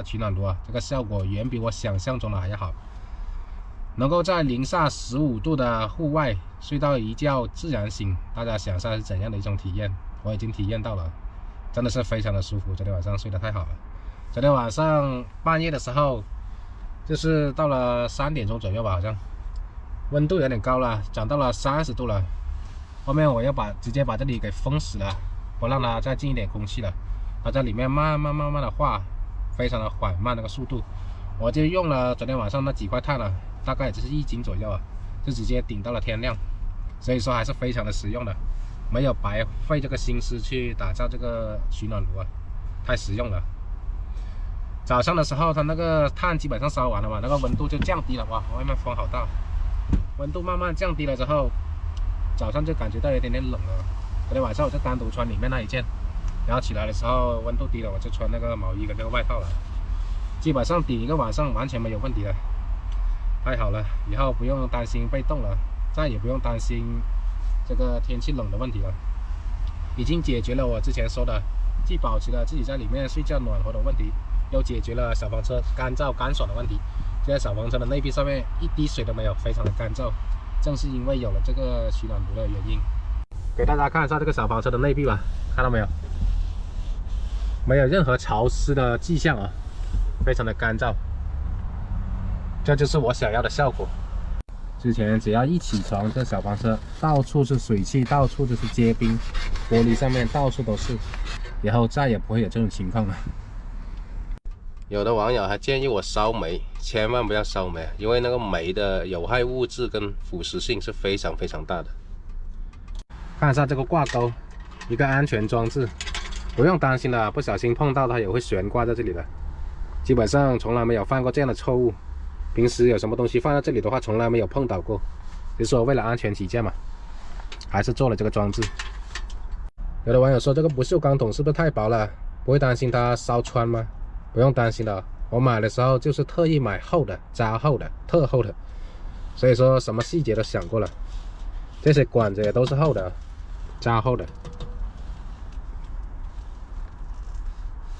取暖炉啊，这个效果远比我想象中的还要好。能够在零下15度的户外睡到一觉自然醒，大家想象是怎样的一种体验？我已经体验到了，真的是非常的舒服。昨天晚上睡得太好了。昨天晚上半夜的时候，就是到了3点钟左右吧，好像温度有点高了，涨到了30度了。后面我要直接把这里给封死了，不让它再进一点空气了。它在里面慢慢的化，非常的缓慢那个速度。我就用了昨天晚上那几块炭了，大概也就是1斤左右啊，就直接顶到了天亮。所以说还是非常的实用的，没有白费这个心思去打造这个取暖炉啊，太实用了。早上的时候，它那个炭基本上烧完了嘛，那个温度就降低了。哇，外面风好大，温度慢慢降低了之后，早上就感觉到有点冷了。昨天晚上我就单独穿里面那一件，然后起来的时候温度低了，我就穿那个毛衣跟这个外套了。基本上顶一个晚上完全没有问题了，太好了！以后不用担心被冻了，再也不用担心这个天气冷的问题了。已经解决了我之前说的，既保持了自己在里面睡觉暖和的问题，又解决了小房车干燥干爽的问题。现在小房车的内壁上面一滴水都没有，非常的干燥，正是因为有了这个取暖炉的原因。给大家看一下这个小房车的内壁吧，看到没有？没有任何潮湿的迹象啊，非常的干燥，这就是我想要的效果。之前只要一起床，这小房车到处是水汽，到处就是结冰，玻璃上面到处都是，以后再也不会有这种情况了。有的网友还建议我烧煤，千万不要烧煤，因为那个煤的有害物质跟腐蚀性是非常大的。看一下这个挂钩，一个安全装置，不用担心了，不小心碰到它也会悬挂在这里的。基本上从来没有犯过这样的错误。平时有什么东西放在这里的话，从来没有碰到过。就是说为了安全起见嘛，还是做了这个装置。有的网友说这个不锈钢桶是不是太薄了，不会担心它烧穿吗？不用担心的，我买的时候就是特意买厚的、加厚的、特厚的，所以说什么细节都想过了。这些管子也都是厚的，加厚的，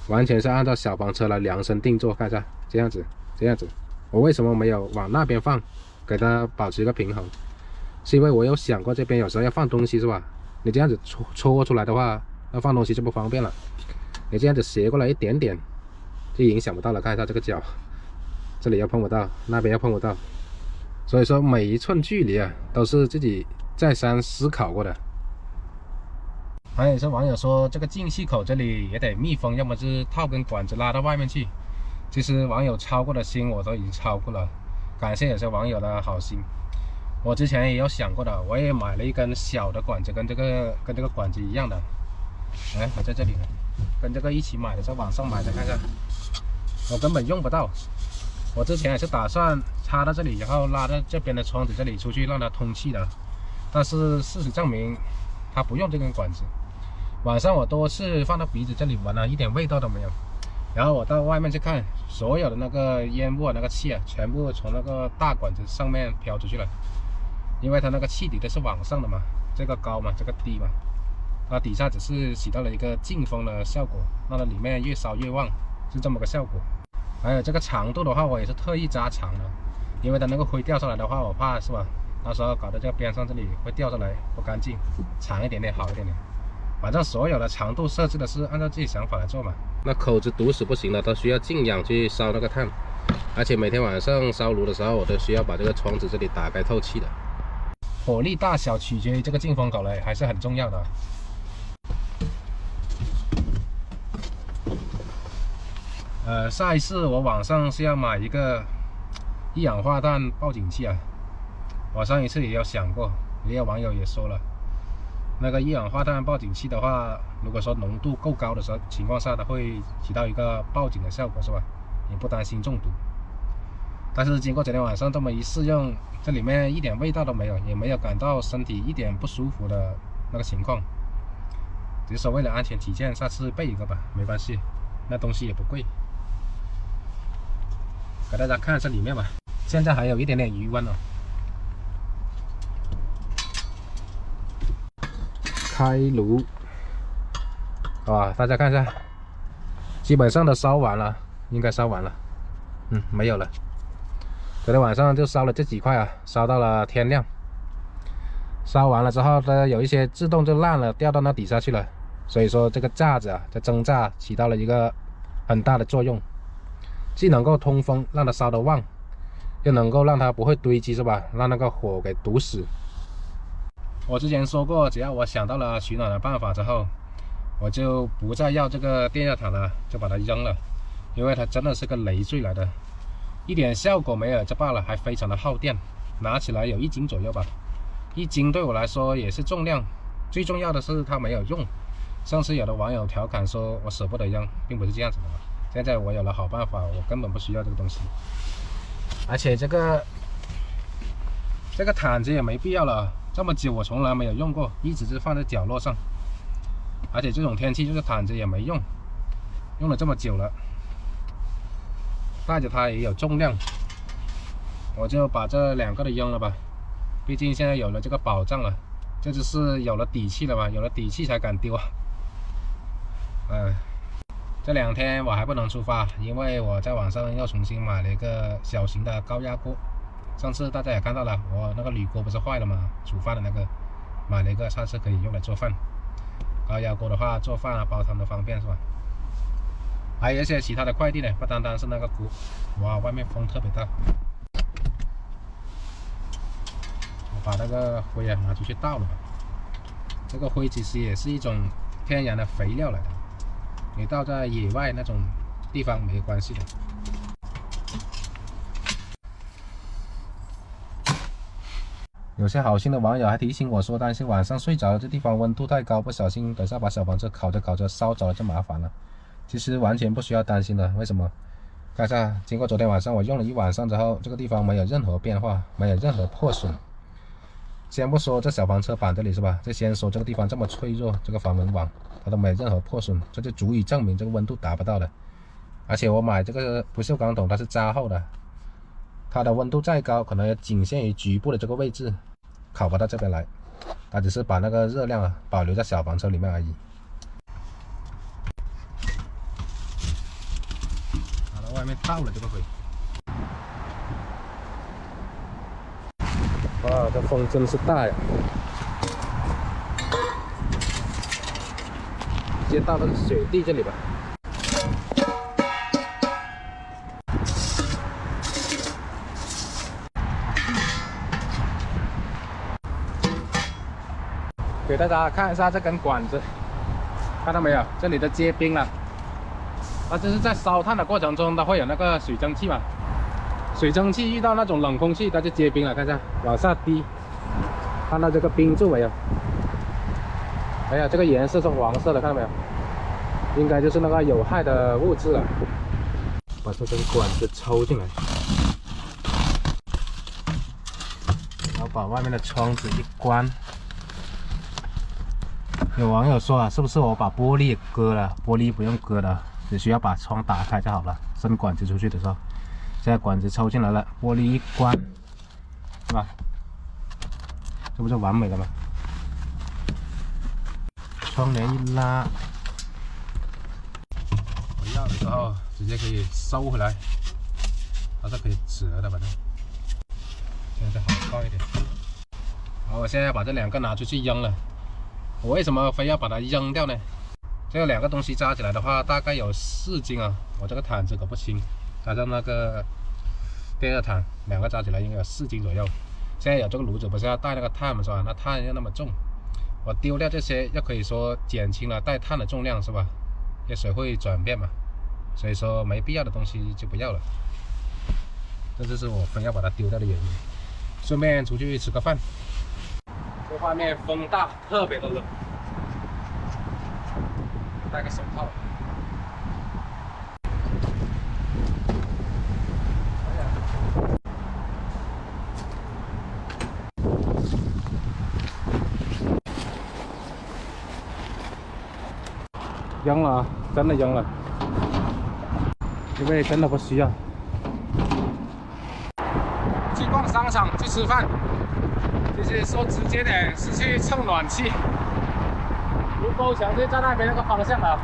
完全是按照小房车来量身定做。看一下，这样子，这样子。我为什么没有往那边放，给它保持一个平衡？是因为我有想过这边有时候要放东西是吧？你这样子戳出来的话，要放东西就不方便了。你这样子斜过来一点点，就影响不到了。看一下这个角，这里又碰不到，那边又碰不到。所以说每一寸距离啊，都是自己再三思考过的。还有些网友说这个进气口这里也得密封，要么就是套根管子拉到外面去。其实网友操过的心我都已经操过了，感谢有些网友的好心。我之前也有想过的，我也买了一根小的管子，跟这个管子一样的。哎，我在这里，跟这个一起买的，在网上买的，看看，我根本用不到。我之前也是打算插到这里，然后拉到这边的窗子这里出去让它通气的，但是事实证明它不用这根管子。晚上我多次放到鼻子这里闻了，一点味道都没有。然后我到外面去看，所有的那个烟雾那个气啊，全部从那个大管子上面飘出去了。因为它那个气体都是往上的嘛，这个高嘛，这个低嘛，它底下只是起到了一个进风的效果，让它里面越烧越旺，是这么个效果。还有这个长度的话，我也是特意加长的，因为它那个灰掉下来的话，我怕是吧，到时候搞到这个边上这里会掉下来不干净，长一点点好一点点。反正所有的长度设置的是按照自己想法来做嘛。那口子堵死不行了，都需要静氧去烧那个炭，而且每天晚上烧炉的时候，我都需要把这个窗子这里打开透气的。火力大小取决于这个进风口嘞，还是很重要的。下一次我网上是要买一个一氧化碳报警器啊，我上一次也有想过，也有网友也说了。那个一氧化碳报警器的话，如果说浓度够高的情况下，它会起到一个报警的效果，是吧？也不担心中毒。但是经过昨天晚上这么一试用，这里面一点味道都没有，也没有感到身体一点不舒服的那个情况。只是说为了安全起见，下次备一个吧，没关系，那东西也不贵。给大家看一下里面吧，现在还有一点点余温哦。开炉，哇，大家看一下，基本上都烧完了，应该烧完了。没有了。昨天晚上就烧了这几块啊，烧到了天亮。烧完了之后呢，有一些自动就烂了，掉到那底下去了。所以说这个架子啊，在蒸炸起到了一个很大的作用，既能够通风，让它烧得旺，又能够让它不会堆积，是吧？让那个火给堵死。我之前说过，只要我想到了取暖的办法之后，我就不再要这个电热毯了，就把它扔了，因为它真的是个累赘来的，一点效果没有就罢了，还非常的耗电，拿起来有1斤左右吧。1斤对我来说也是重量，最重要的是它没有用。上次有的网友调侃说我舍不得扔，并不是这样子的。现在我有了好办法，我根本不需要这个东西，而且这个毯子也没必要了，这么久我从来没有用过，一直是放在角落上。而且这种天气就是毯子也没用，用了这么久了，带着它也有重量，我就把这2个都扔了吧。毕竟现在有了这个保障了，这就是有了底气了嘛，有了底气才敢丢啊。这2天我还不能出发，因为我在网上又重新买了一个小型的高压锅。上次大家也看到了，我那个铝锅不是坏了吗？煮饭的那个，买了一个，下次可以用来做饭。高压锅的话，做饭啊、煲汤都方便，是吧？还有一些其他的快递呢，不单单是那个锅。哇，外面风特别大。我把那个灰啊拿出去倒了吧。这个灰其实也是一种天然的肥料来的，你倒在野外那种地方没关系的。有些好心的网友还提醒我说，担心晚上睡着这地方温度太高，不小心等下把小房车烤着烤着烧着了就麻烦了。其实完全不需要担心的，为什么？看一下，经过昨天晚上我用了1晚上之后，这个地方没有任何变化，没有任何破损。先不说这小房车板这里是吧？就先说这个地方这么脆弱，这个防蚊网它都没有任何破损，这就足以证明这个温度达不到的。而且我买这个不锈钢桶，它是加厚的，它的温度再高，可能也仅限于局部的这个位置，烤不到这边来。它只是把那个热量啊保留在小房车里面而已。好了，外面倒了这个灰。哇，这风真是大呀！直接到那个雪地这里吧。给大家看一下这根管子，看到没有？这里的结冰了。它就是在烧炭的过程中，它会有那个水蒸气嘛。水蒸气遇到那种冷空气，它就结冰了。看一下，往下滴，看到这个冰柱没有？哎呀，这个颜色是黄色的，看到没有？应该就是那个有害的物质啊。把这根管子抽进来，然后把外面的窗子一关。有网友说啊，是不是我把玻璃也割了？玻璃不用割了，只需要把窗打开就好了。伸管子出去的时候。现在管子抽进来了，玻璃一关，是吧？这不就完美了吗？窗帘一拉，我要的时候直接可以收回来，它是可以折的，反正现在好靠一点。好，我现在把这2个拿出去扔了。我为什么非要把它扔掉呢？这2个东西加起来的话，大概有4斤啊！我这个毯子可不轻。加上那个电热毯，2个加起来应该有4斤左右。现在有这个炉子，不是要带那个碳嘛，是吧？那碳又那么重，我丢掉这些，又可以说减轻了带碳的重量，是吧？因为水会转变嘛，所以说没必要的东西就不要了。这就是我非要把它丢掉的原因。顺便出去吃个饭。这外面风大，特别的冷，戴个手套。扔了，真的扔了，因为真的不需要。去逛商场，去吃饭，其实说直接点是去蹭暖气。卢沟桥就在那边那个方向了。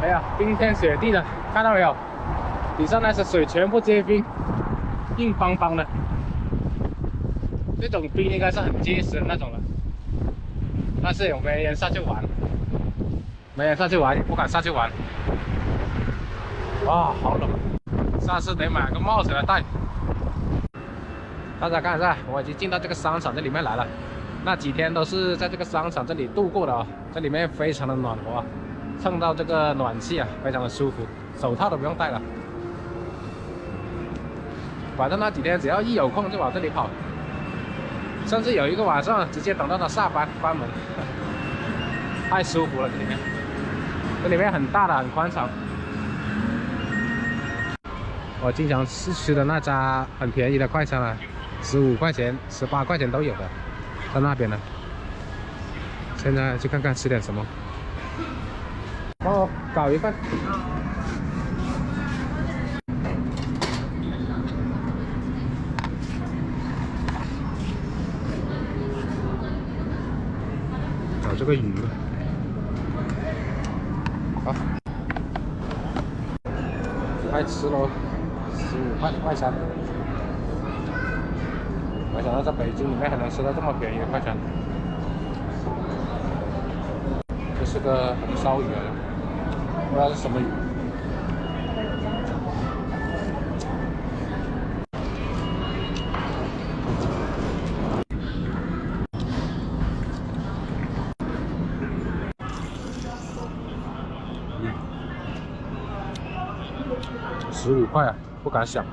哎呀，冰天雪地的，看到没有？底上那些水全部结冰，硬邦邦的。这种冰应该是很结实的那种了。但是有没人下去玩？没人下去玩，不敢下去玩。哇，好冷！下次得买个帽子来戴。大家看一下，我已经进到这个商场这里面来了。那几天都是在这个商场这里度过的啊，这里面非常的暖和啊，蹭到这个暖气啊，非常的舒服，手套都不用戴了。反正那几天只要一有空就往这里跑，甚至有一个晚上直接等到他下班关门，太舒服了这里面。这里面很大的，很宽敞。我经常吃的那家很便宜的快餐啊，15块钱、18块钱都有的，在那边呢。现在去看看吃点什么。帮我搞一份。搞这个鱼。好，爱吃喽。15块的快餐，没想到在北京里面还能吃到这么便宜的快餐。这是个红烧鱼来的，不知道是什么鱼。15块啊，不敢想。